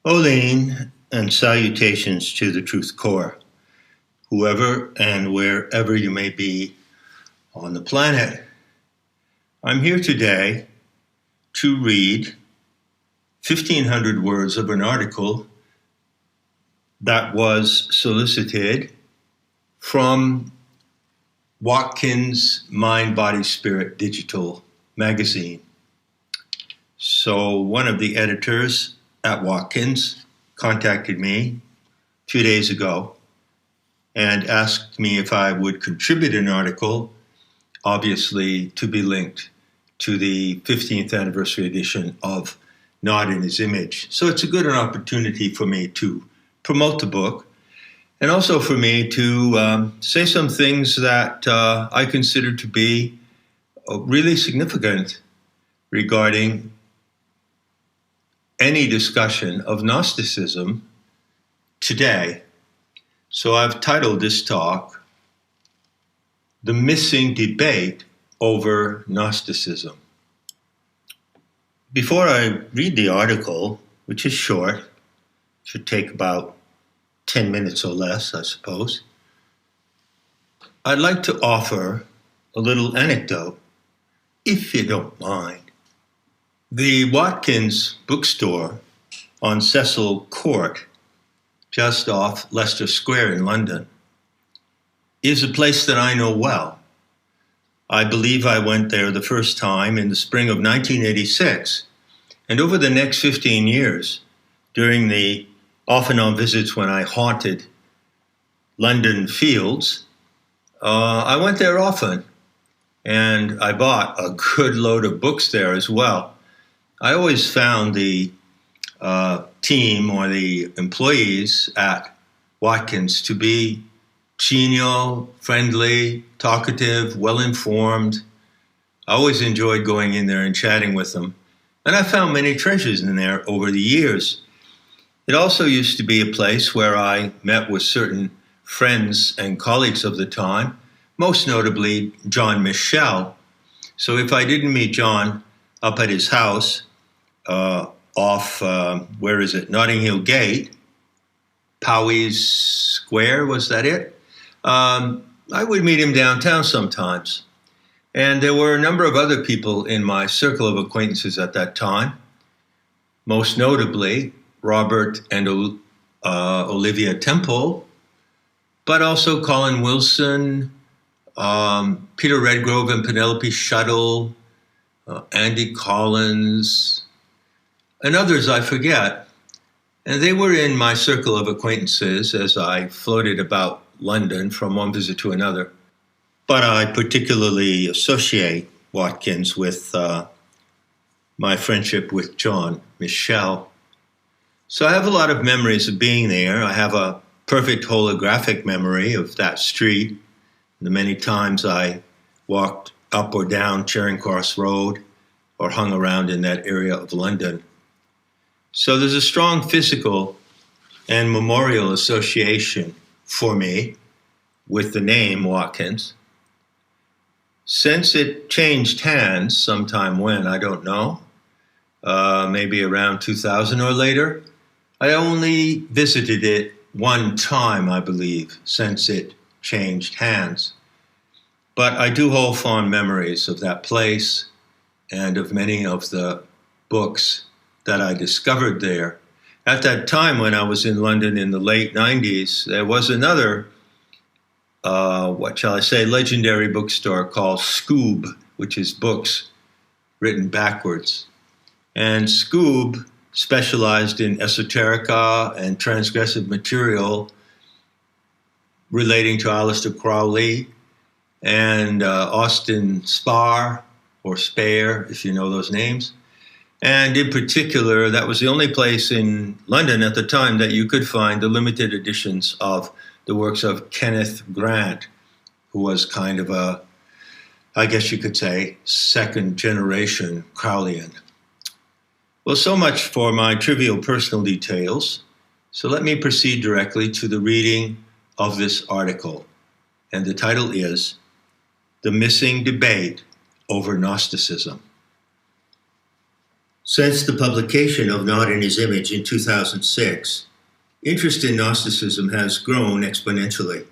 Olean and salutations to the Truth Core, whoever and wherever you may be on the planet. I'm here today to read 1,500 words of an article that was solicited from Watkins Mind, Body, Spirit Digital magazine. So one of the editors at Watkins contacted me 2 days ago and asked me if I would contribute an article, obviously to be linked to the 15th anniversary edition of Not in His Image. So it's a good opportunity for me to promote the book and also for me to say some things that I consider to be really significant regarding any discussion of Gnosticism today. So I've titled this talk, The Missing Debate Over Gnosticism. Before I read the article, which is short, should take about 10 minutes or less, I suppose, I'd like to offer a little anecdote, if you don't mind. The Watkins bookstore on Cecil Court, just off Leicester Square in London, is a place that I know well. I believe I went there the first time in the spring of 1986, and over the next 15 years, during the off-and-on visits when I haunted London fields, I went there often, and I bought a good load of books there as well. I always found the team or the employees at Watkins to be genial, friendly, talkative, well-informed. I always enjoyed going in there and chatting with them. And I found many treasures in there over the years. It also used to be a place where I met with certain friends and colleagues of the time, most notably John Michel. So if I didn't meet John up at his house, off, Notting Hill Gate, Powys Square, was that it? I would meet him downtown sometimes. And there were a number of other people in my circle of acquaintances at that time, most notably Robert and Olivia Temple, but also Colin Wilson, Peter Redgrove and Penelope Shuttle, Andy Collins, and others I forget. And they were in my circle of acquaintances as I floated about London from one visit to another. But I particularly associate Watkins with my friendship with John Michel. So I have a lot of memories of being there. I have a perfect holographic memory of that street, the many times I walked up or down Charing Cross Road or hung around in that area of London. So there's a strong physical and memorial association for me with the name Watkins. Since it changed hands sometime when, I don't know, maybe around 2000 or later, I only visited it one time, I believe, since it changed hands. But I do hold fond memories of that place and of many of the books that I discovered there. At that time when I was in London in the late 90s, there was another, legendary bookstore called Scoob, which is books written backwards. And Scoob specialized in esoterica and transgressive material relating to Aleister Crowley and Austin Spare, or Spare, if you know those names. And in particular, that was the only place in London at the time that you could find the limited editions of the works of Kenneth Grant, who was kind of a, I guess you could say, second generation Crowleyan. Well, so much for my trivial personal details. So let me proceed directly to the reading of this article. And the title is The Missing Debate Over Gnosticism. Since the publication of Not in His Image in 2006, interest in Gnosticism has grown exponentially.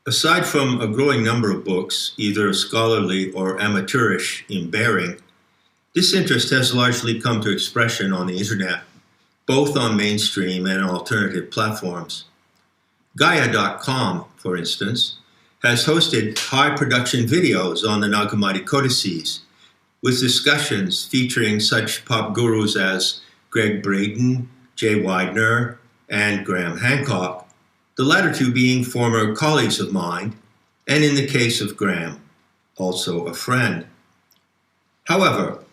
Aside from a growing number of books, either scholarly or amateurish in bearing, this interest has largely come to expression on the internet, both on mainstream and alternative platforms. Gaia.com, for instance, has hosted high production videos on the Nag Hammadi codices, with discussions featuring such pop gurus as Greg Braden, Jay Widener, and Graham Hancock, the latter two being former colleagues of mine, and in the case of Graham, also a friend. However,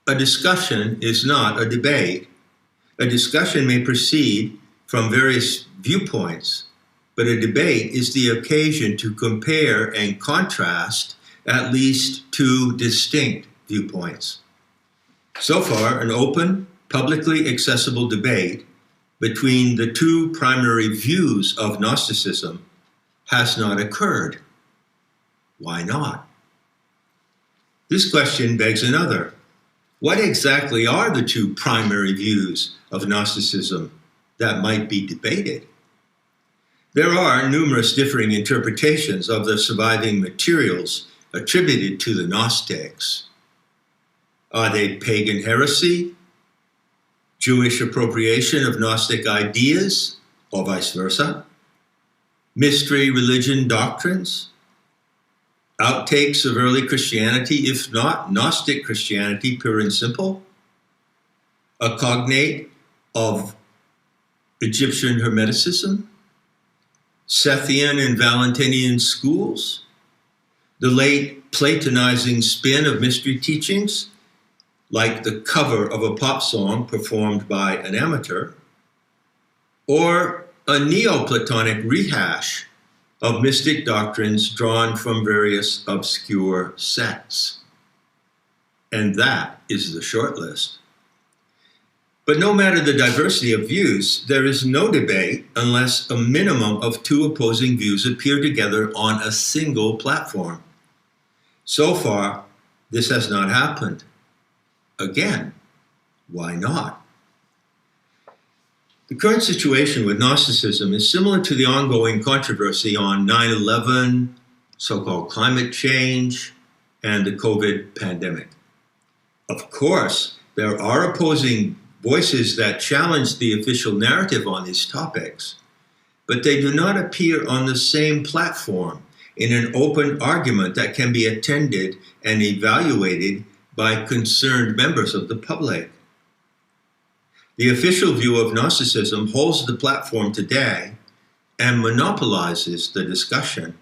a discussion is not a debate. A discussion may proceed from various viewpoints, but a debate is the occasion to compare and contrast at least two distinct viewpoints. So far, an open, publicly accessible debate between the two primary views of Gnosticism has not occurred. Why not? This question begs another. What exactly are the two primary views of Gnosticism that might be debated? There are numerous differing interpretations of the surviving materials attributed to the Gnostics. Are they pagan heresy, Jewish appropriation of Gnostic ideas, or vice versa, mystery religion doctrines, outtakes of early Christianity, if not Gnostic Christianity pure and simple, a cognate of Egyptian Hermeticism, Sethian and Valentinian schools, the late Platonizing spin of mystery teachings, like the cover of a pop song performed by an amateur, or a Neoplatonic rehash of mystic doctrines drawn from various obscure sects. And that is the short list. But no matter the diversity of views, there is no debate unless a minimum of two opposing views appear together on a single platform. So far, this has not happened. Again, why not? The current situation with Gnosticism is similar to the ongoing controversy on 9/11, so-called climate change, and the COVID pandemic. Of course, there are opposing voices that challenge the official narrative on these topics, but they do not appear on the same platform in an open argument that can be attended and evaluated by concerned members of the public. The official view of Gnosticism holds the platform today and monopolizes the discussion.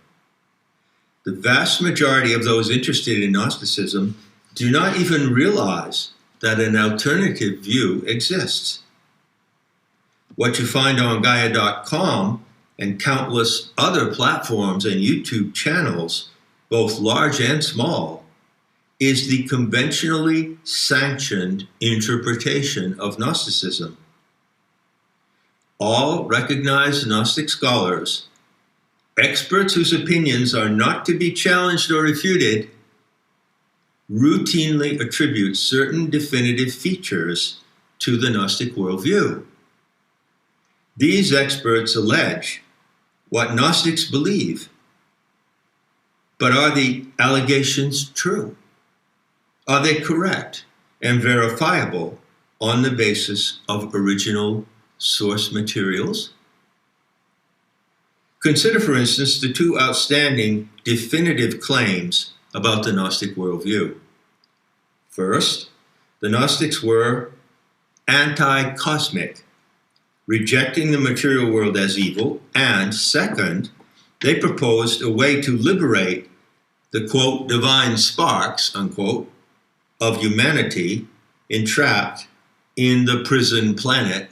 The vast majority of those interested in Gnosticism do not even realize that an alternative view exists. What you find on Gaia.com and countless other platforms and YouTube channels, both large and small, is the conventionally sanctioned interpretation of Gnosticism. All recognized Gnostic scholars, experts whose opinions are not to be challenged or refuted, routinely attribute certain definitive features to the Gnostic worldview. These experts allege what Gnostics believe, but are the allegations true? Are they correct and verifiable on the basis of original source materials? Consider, for instance, the two outstanding definitive claims about the Gnostic worldview. First, the Gnostics were anti-cosmic, rejecting the material world as evil, and second, they proposed a way to liberate the, quote, divine sparks, unquote, of humanity entrapped in the prison planet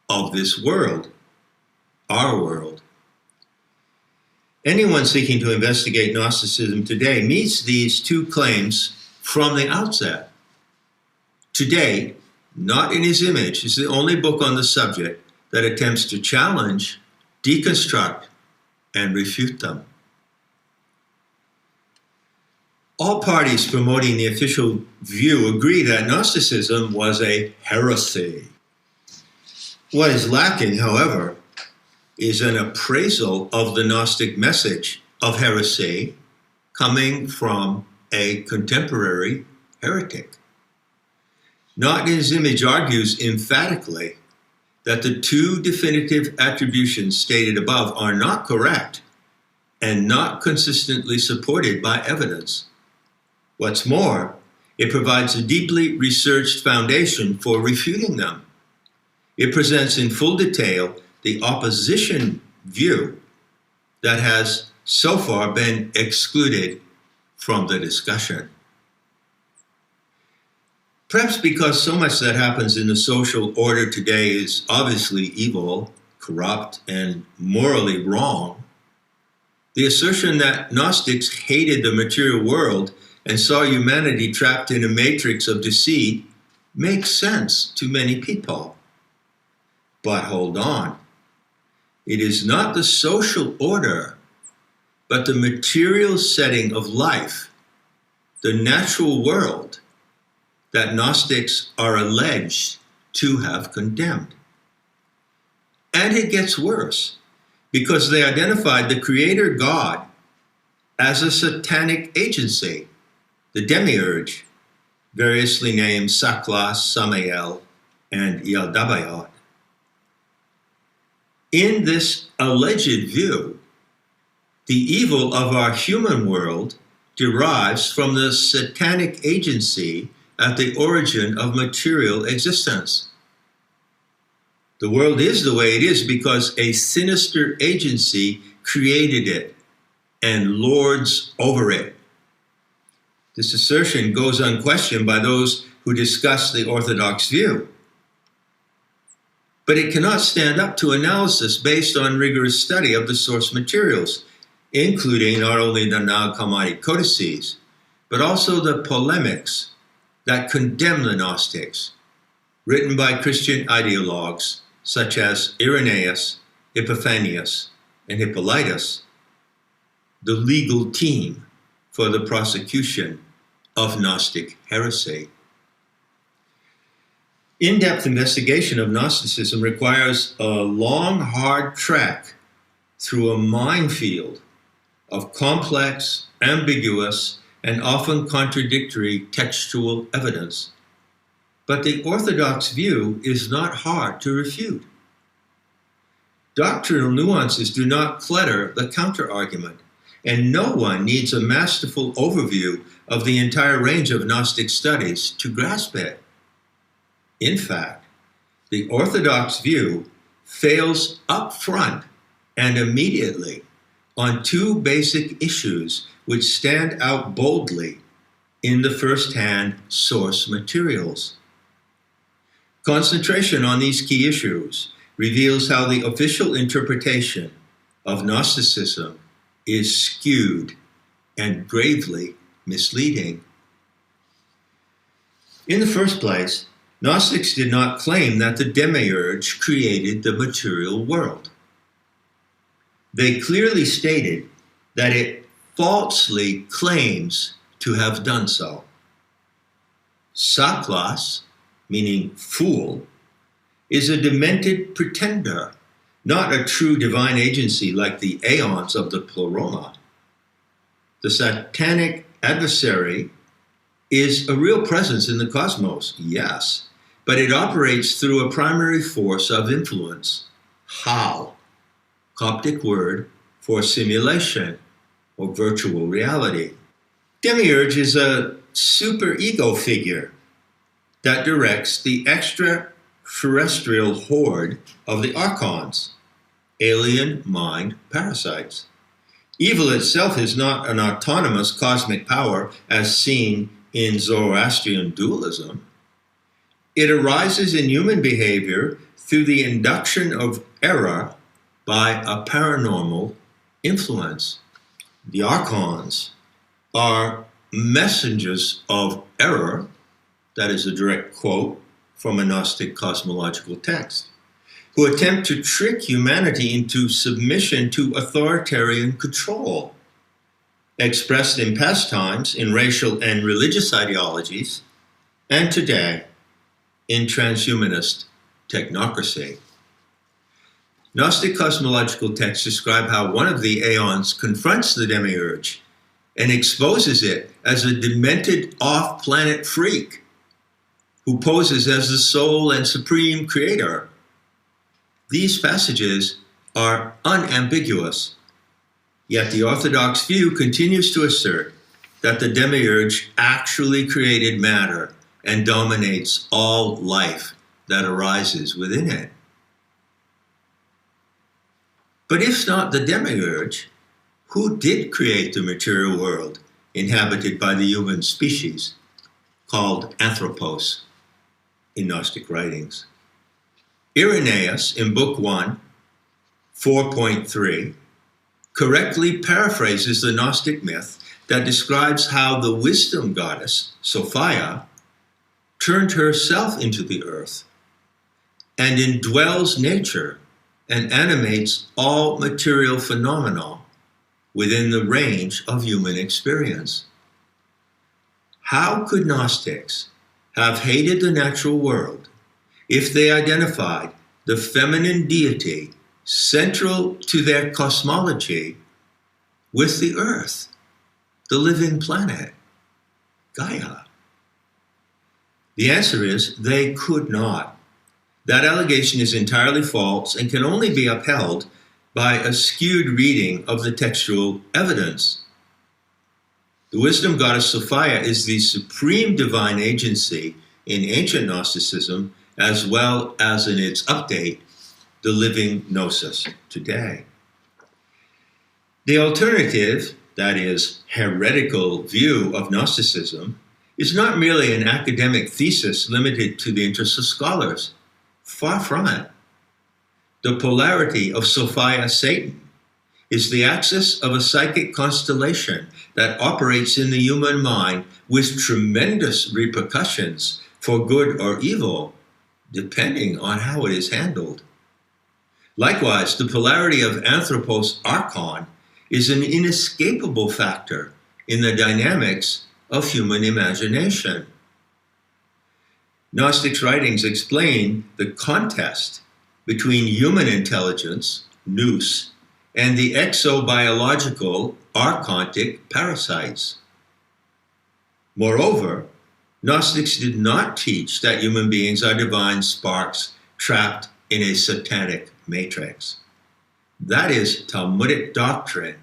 of this world, our world. Anyone seeking to investigate Gnosticism today meets these two claims from the outset. Today, Not in His Image is the only book on the subject that attempts to challenge, deconstruct, and refute them. All parties promoting the official view agree that Gnosticism was a heresy. What is lacking, however, is an appraisal of the Gnostic message of heresy coming from a contemporary heretic. Not in his image argues emphatically that the two definitive attributions stated above are not correct and not consistently supported by evidence. What's more, it provides a deeply researched foundation for refuting them. It presents in full detail the opposition view that has so far been excluded from the discussion. Perhaps because so much that happens in the social order today is obviously evil, corrupt, and morally wrong, the assertion that Gnostics hated the material world and saw humanity trapped in a matrix of deceit makes sense to many people. But hold on. It is not the social order, but the material setting of life, the natural world, that Gnostics are alleged to have condemned. And it gets worse, because they identified the Creator God as a satanic agency, the demiurge, variously named Saklas, Samael, and Yaldabaoth. In this alleged view, the evil of our human world derives from the satanic agency at the origin of material existence. The world is the way it is because a sinister agency created it and lords over it. This assertion goes unquestioned by those who discuss the Orthodox view. But it cannot stand up to analysis based on rigorous study of the source materials, including not only the Nag Hammadi codices, but also the polemics that condemn the Gnostics, written by Christian ideologues such as Irenaeus, Epiphanius, and Hippolytus, the legal team for the prosecution of Gnostic heresy. In-depth investigation of Gnosticism requires a long, hard trek through a minefield of complex, ambiguous, and often contradictory textual evidence. But the Orthodox view is not hard to refute. Doctrinal nuances do not clutter the counter-argument, and no one needs a masterful overview of the entire range of Gnostic studies to grasp it. In fact, the Orthodox view fails up front and immediately on two basic issues which stand out boldly in the first-hand source materials. Concentration on these key issues reveals how the official interpretation of Gnosticism is skewed and gravely misleading. In the first place, Gnostics did not claim that the demiurge created the material world. They clearly stated that it falsely claims to have done so. Saklas, meaning fool, is a demented pretender, not a true divine agency like the aeons of the Pleroma. The satanic adversary is a real presence in the cosmos, yes, but it operates through a primary force of influence, hal, Coptic word for simulation or virtual reality. Demiurge is a superego figure that directs the extraterrestrial horde of the archons, alien mind parasites. Evil itself is not an autonomous cosmic power as seen in Zoroastrian dualism. It arises in human behavior through the induction of error by a paranormal influence. The archons are messengers of error, that is a direct quote from a Gnostic cosmological text, who attempt to trick humanity into submission to authoritarian control. expressed in past times in racial and religious ideologies, and today in transhumanist technocracy. Gnostic cosmological texts describe how one of the aeons confronts the demiurge and exposes it as a demented off-planet freak who poses as the sole and supreme creator. These passages are unambiguous, yet the Orthodox view continues to assert that the demiurge actually created matter and dominates all life that arises within it. But if not the demiurge, who did create the material world inhabited by the human species, called anthropos in Gnostic writings? Irenaeus, in Book 1, 4.3, correctly paraphrases the Gnostic myth that describes how the wisdom goddess, Sophia, turned herself into the earth and indwells nature and animates all material phenomena within the range of human experience. How could Gnostics have hated the natural world if they identified the feminine deity central to their cosmology with the earth, the living planet, Gaia? The answer is they could not. That allegation is entirely false and can only be upheld by a skewed reading of the textual evidence. The wisdom goddess Sophia is the supreme divine agency in ancient Gnosticism, as well as in its update, the living Gnosis today. The alternative, that is, heretical view of Gnosticism, is not merely an academic thesis limited to the interests of scholars. Far from it. The polarity of Sophia Satan is the axis of a psychic constellation that operates in the human mind with tremendous repercussions for good or evil, depending on how it is handled. Likewise, the polarity of Anthropos Archon is an inescapable factor in the dynamics of human imagination. Gnostics' writings explain the contest between human intelligence, nous, and the exobiological, archontic parasites. Moreover, Gnostics did not teach that human beings are divine sparks trapped in a satanic matrix. That is Talmudic doctrine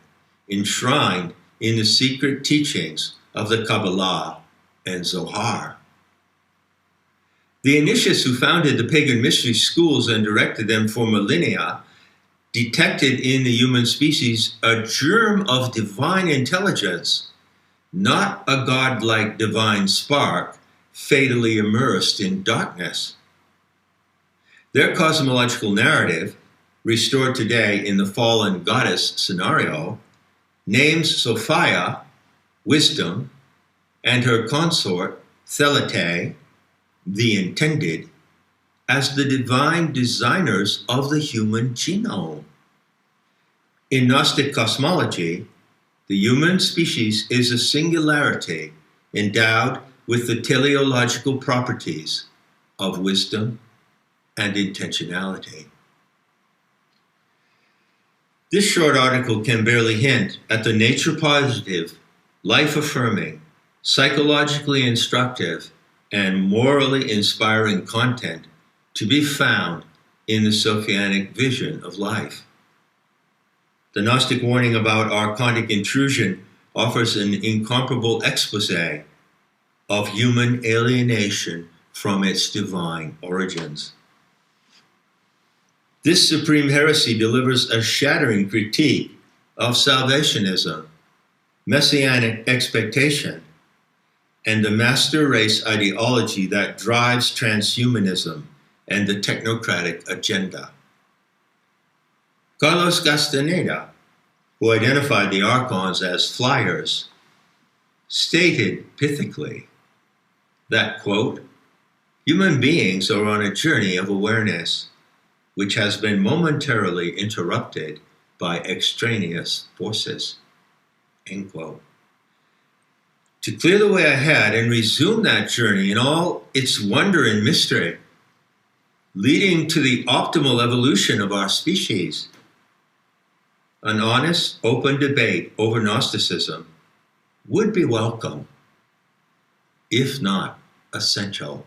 enshrined in the secret teachings of the Kabbalah and Zohar. The initiates who founded the pagan mystery schools and directed them for millennia detected in the human species a germ of divine intelligence, not a godlike divine spark fatally immersed in darkness. Their cosmological narrative, restored today in the fallen goddess scenario, names Sophia, wisdom, and her consort, Thelete, the intended, as the divine designers of the human genome. In Gnostic cosmology, the human species is a singularity endowed with the teleological properties of wisdom and intentionality. This short article can barely hint at the nature-positive, life-affirming, psychologically instructive, and morally inspiring content to be found in the Sophianic vision of life. The Gnostic warning about archontic intrusion offers an incomparable expose of human alienation from its divine origins. This supreme heresy delivers a shattering critique of salvationism, messianic expectation, and the master race ideology that drives transhumanism and the technocratic agenda. Carlos Castaneda, who identified the archons as flyers, stated pithically that, quote, human beings are on a journey of awareness which has been momentarily interrupted by extraneous forces, end quote. To clear the way ahead and resume that journey in all its wonder and mystery, leading to the optimal evolution of our species. An honest, open debate over Gnosticism would be welcome, if not essential.